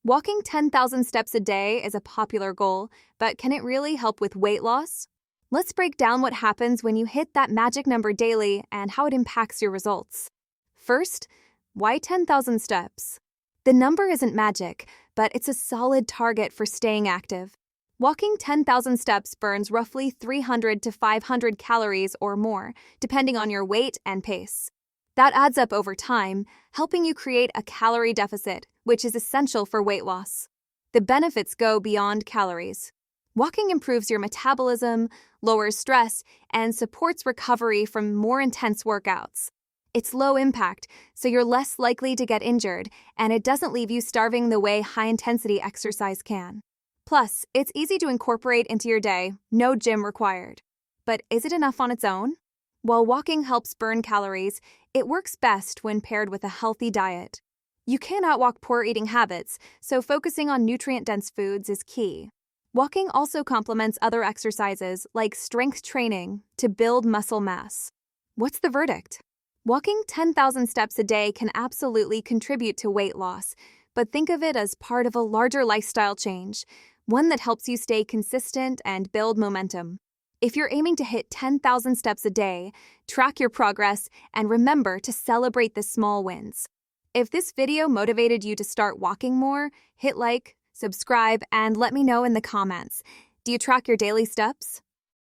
Walking 10,000 steps a day is a popular goal, but can it really help with weight loss? Let's break down what happens when you hit that magic number daily and how it impacts your results. First, why 10,000 steps? The number isn't magic, but it's a solid target for staying active. Walking 10,000 steps burns roughly 300 to 500 calories or more, depending on your weight and pace. That adds up over time, helping you create a calorie deficit, which is essential for weight loss. The benefits go beyond calories. Walking improves your metabolism, lowers stress, and supports recovery from more intense workouts. It's low impact, so you're less likely to get injured, and it doesn't leave you starving the way high-intensity exercise can. Plus, it's easy to incorporate into your day, no gym required. But is it enough on its own? While walking helps burn calories, it works best when paired with a healthy diet. You can't outwalk poor eating habits, so focusing on nutrient-dense foods is key. Walking also complements other exercises like strength training to build muscle mass. What's the verdict? Walking 10,000 steps a day can absolutely contribute to weight loss, but think of it as part of a larger lifestyle change, one that helps you stay consistent and build momentum. If you're aiming to hit 10,000 steps a day, track your progress and remember to celebrate the small wins. If this video motivated you to start walking more, hit like, subscribe, and let me know in the comments. Do you track your daily steps?